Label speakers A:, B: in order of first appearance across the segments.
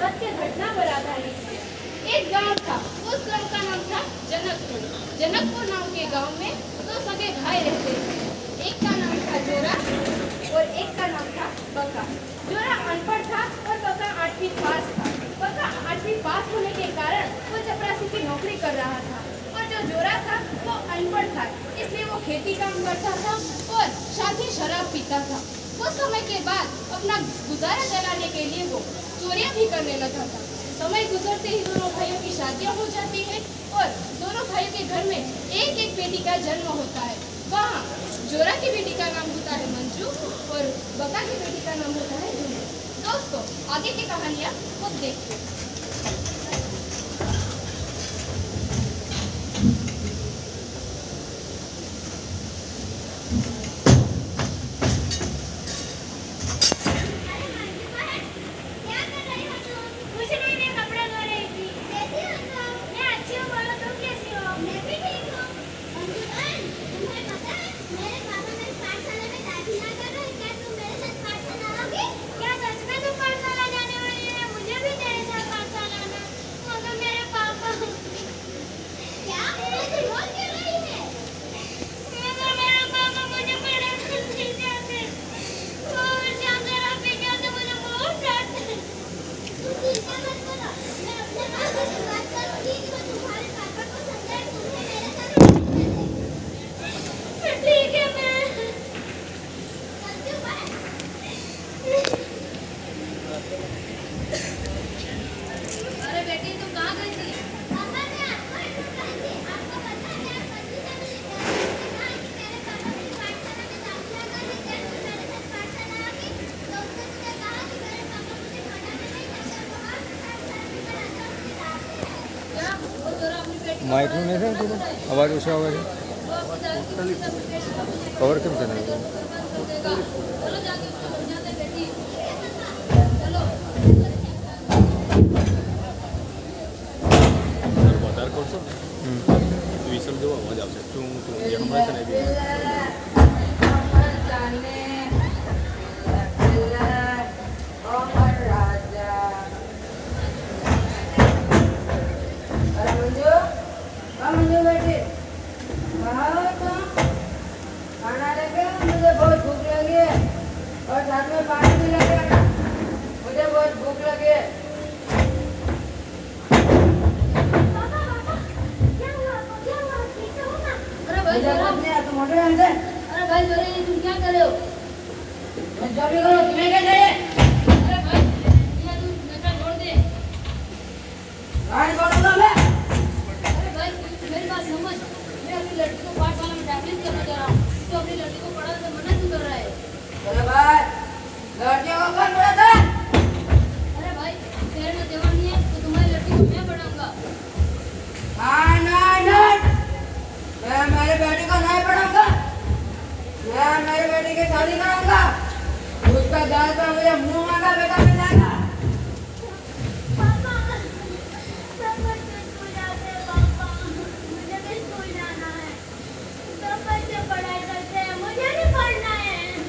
A: सत्य घटना पर आधारित है। एक गांव था, उस गांव का नाम था जनकपुर। जनकपुर नाम के गांव में दो सगे भाई रहते थे। एक का नाम था जोरा और एक का नाम था बका। जोरा अनपढ़ था और बका 8वीं पास था। बका 8वीं पास होने के कारण वो चपरासी की नौकरी कर रहा था और जो जोरा था वो अनपढ़ था, इसलिए वो खेती काम करता था और साथ ही शराब पीता था। कुछ समय के बाद अपना गुजारा चलाने के लिए वो चोरियां भी करने लगा था। समय गुजरते ही दोनों भाइयों की शादियां हो जाती है और दोनों भाइयों के घर में एक एक बेटी का जन्म होता है। वहाँ जोरा की बेटी का नाम होता है मंजू और बका की बेटी का नाम होता है झुमू। दोस्तों, आगे की कहानियां खुद देखिए।
B: માઇકનું નહીં થાય તું અવાજ ઓછો આવે છે કવર કેમ થાય
C: વધારે કરશો વિસલ જેવો અવાજ આવશે તું જે હમણાં છે ને
D: मुझे बेटे खाना लेके मुझे बहुत भूख लगी है और साथ में पानी भी लगेगा। मुझे बहुत भूख लगी है।
A: अरे भाई
D: तुम मोटे हैं से?
A: अरे भाई जोरे, तुम क्या कर रहे हो?
D: मैं जॉब भी करो, तुम्हें क्या चाहिए?
A: अरे भाई ये तू नशा छोड़ दे।
D: गाड़ी छोड़ूंगा मैं।
A: मेरी बात समझ, मैं अपनी लड़की को पाठशाला में दाखिल करना चाह रहा हूँ। तो अपनी लड़की को पढ़ाने से मना क्यों कर रहा है?
D: अरे भाई, लड़कियों को कौन पढ़ाता है?
A: अरे भाई, शहर में जवान नहीं है तो तुम्हारी लड़की को मैं पढ़ाऊंगा।
D: नहीं, मैं मेरी बेटी को नहीं पढ़ाऊंगा। मैं मेरी बेटी की शादी कराऊंगा। उसका दाल पर मुझे मुंह मांगा बेटा मिल जाएगा।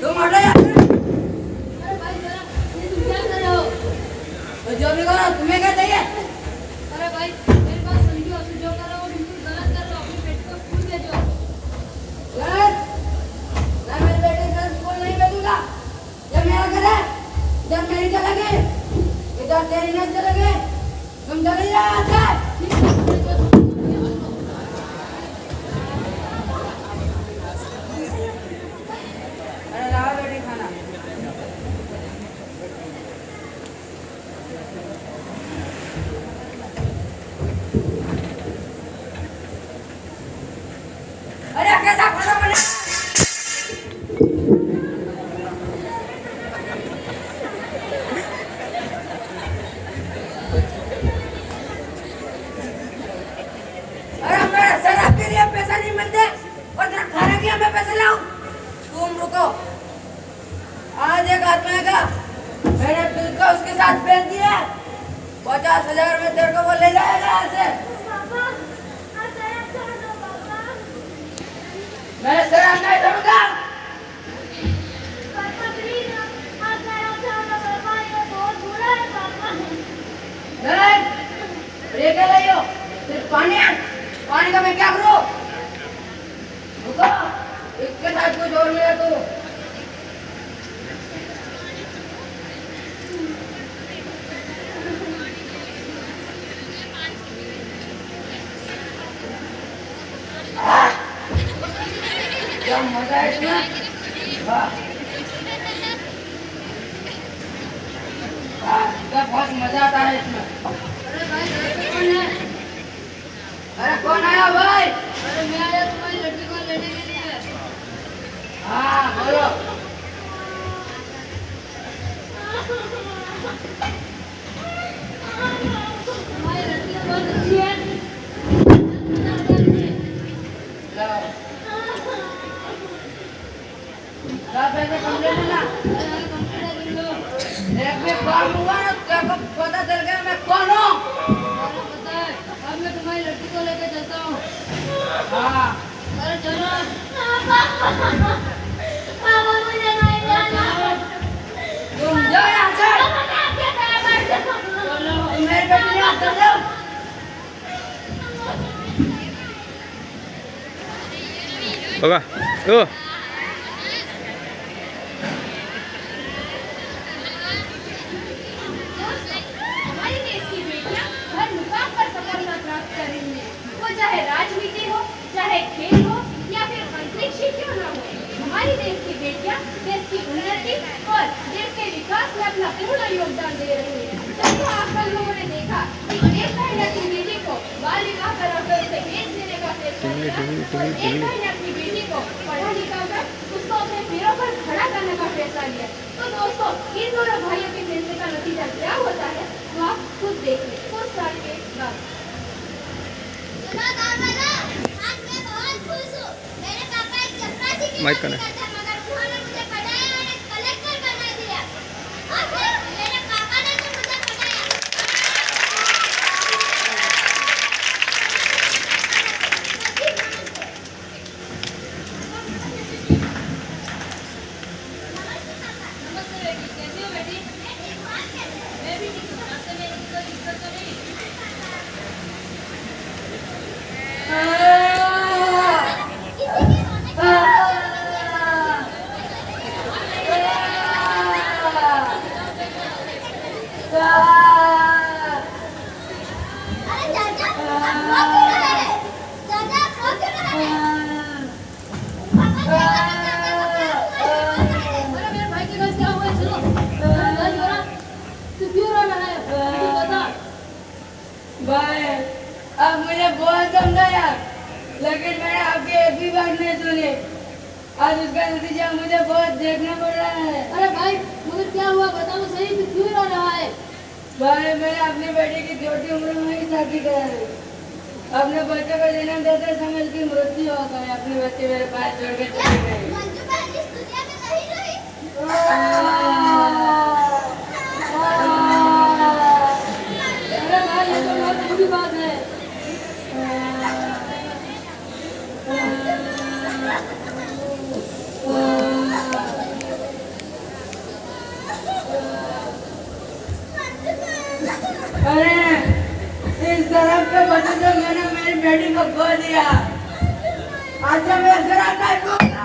D: तुम हटो यार।
A: अरे भाई जरा, ये तुम क्या कर रहे हो?
D: तो जो भी करो, तुम्हें क्या चाहिए?
A: अरे भाई, मेरी बात समझो, तुम जो कर रहे हो बिल्कुल गलत कर रहे हो। अपनी बेटी को स्कूल भेजो।
D: गलत? मैं मेरी बेटी को स्कूल नहीं भेजूंगा। जब मेरा घर है, जब मेरी चलेगी, इधर तेरी नहीं चलेगी। तुम चले जाओ यहाँ से। अरे लाओ बेटी खाना। अरे कैसा खाना बना? अरे मेरे शराब के लिए पैसा नहीं मिलते और तेरा खाने के लिए मैं पैसे लाऊं? तुम रुको। आज एक आदमी का मैंने बिल को उसके साथ भेज दिया। 50,000 में तेरे को वो ले जाएगा यहाँ से। मैं शराब नहीं छोड़ूंगा। मैं क्या करूं? रुको, इसके साथ कुछ और मिला तो क्या मजा है इसमें? वाह, इसका बहुत मजा आता है इसमें।
A: अरे भाई घर पे कौन है?
D: अरे कौन आया भाई?
A: अरे मैं आया तुम्हारी लड़की को लेने के लिए।
D: हाँ बोलो।
A: तुम्हारी लड़की तो बहुत अच्छी है।
D: लो, पैसे कम ले लेना।
A: अरे कंप्यूटर गिन लो।
D: एक भी काम हुआ ना तेरे को पता चल गया मैं कौन हूँ।
A: अरे पता है, अब मैं तुम्हारी लड़की को लेकर चलता हूँ।
D: हाँ
A: अरे चलो।
D: तुम जाओ यहाँ से।
A: चलो।
D: तुम मेरे बेटे ने हाथ कर लो।
B: बघा ओ
A: हमारे देश की बेटियां हर मुकाम पर सफलता प्राप्त कर रही हैं। वो चाहे राजनीति हो, चाहे खेल हो या फिर अंतरिक्ष ही क्यों न हो, हमारी देश की बेटियां देश की उन्नति और देश के विकास में अपना पूर्ण योगदान दे रही हैं। तब तो आजकल लोगों ने देखा कि एक भाई ने अपनी बेटी को बाल विवाह कराकर उसे बेच देने का फैसला किया और एक भाई ने अपनी बेटी को पढ़ा लिखा कर उसको अपने पैरों पर खड़ा करने का फैसला लिया। तो दोस्तों, इन दोनों भाइयों के फैसले का नतीजा क्या होता है वो आप खुद देखिए कुछ साल के बाद।
E: सुनो दामादा, आज मैं बहुत खुश हूँ। मेरे पापा एक चपरासी की
B: माइक
E: नौकरी
B: कनेक्ट।
E: करते हैं, मगर उन्होंने मुझे पढ़ाया और एक कलेक्टर बना दिया। और फिर मेरे पापा ने तो मुझे पढ़ाया।
A: नमस्ते बेटी, कैसी हो बेटी?
E: मैं ठीक हूँ, आप कैसे हैं?
A: मैं भी ठीक हूँ। रास्ते में किसी को दिक्कत तो नहीं?
E: किसी की होने की अरे चाचा, आप रो क्यों रहे हैं? चाचा, आप रो क्यों रहे हैं? पापा देखो तो चाचा को क्या हुआ है?
A: अरे मेरे भाई के घर क्या हुआ है? चलो। अरे भाई हो रहा, तू क्यों रो रहा है? बेटी बता।
D: भाई अब मुझे बहुत समझाया लेकिन मैंने आपकी एक भी बात नहीं सुनी। आज उसका नतीजा मुझे बहुत देखना पड़ रहा है।
A: अरे भाई मगर क्या हुआ बताओ सही, तू क्यों रो रहा है?
D: भाई मैंने अपनी बेटी की छोटी उम्र में ही शादी करा दी। अपने बच्चे को जन्म देते समय उसकी मृत्यु हो गई। अपने बच्चे मेरे पास छोड़ के चली गई।
E: मंजू बहन इस दुनिया में नहीं रही।
A: अरे भाई ये तो बहुत बुरी बात है।
D: अरे इस तरफ के बच्चे से मैंने मेरी बेटी को खो दिया। आज मैं जरा नहीं बोलता।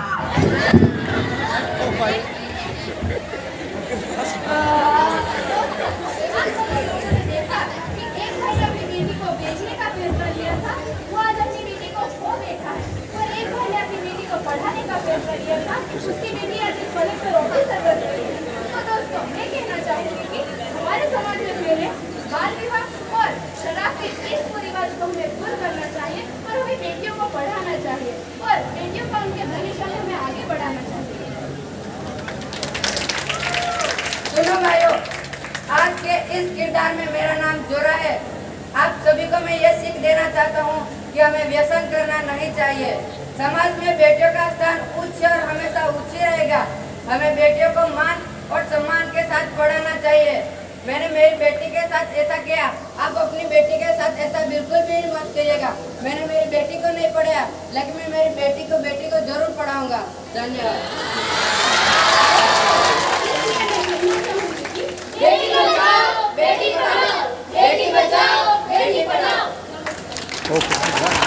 A: आज सब लोगों ने देखा कि एक भाई ने अपनी बेटी को बेचने का फैसला लिया था, वो आज अपनी बेटी को खो बैठा है। और एक भाई ने अपनी बेटी को पढ़ाने का फैसला लिया था, उसकी बेटी आज एक कलेक्टर ऑफिसर बन गई है। तो दोस्तों, मैं कहना चाहूंगी कि हमारे समाज में पहले बाल विवाह और शराब के इस कुरिवाज को हमें दूर करना चाहिए और हमें बेटियों को पढ़ाना चाहिए और बेटियों को उनके भविष्य में हमें आगे बढ़ाना चाहिए।
D: सुनो भाइयों, आज के इस किरदार में मेरा नाम जोरा है। आप सभी को मैं ये सीख देना चाहता हूँ कि हमें व्यसन करना नहीं चाहिए। समाज में बेटियों का स्थान उच्च और हमेशा उच्च रहेगा। हमें बेटियों को मान और सम्मान के साथ पढ़ाना चाहिए। मैंने मेरी बेटी के साथ ऐसा किया, आप अपनी बेटी के साथ ऐसा बिल्कुल भी मत कीजिएगा। मैंने मेरी बेटी को नहीं पढ़ाया, लेकिन मैं मेरी बेटी को जरूर पढ़ाऊंगा। धन्यवाद।
A: बेटी बचाओ, बेटी पढ़ाओ, बेटी बचाओ, बेटी पढ़ाओ।
B: ओके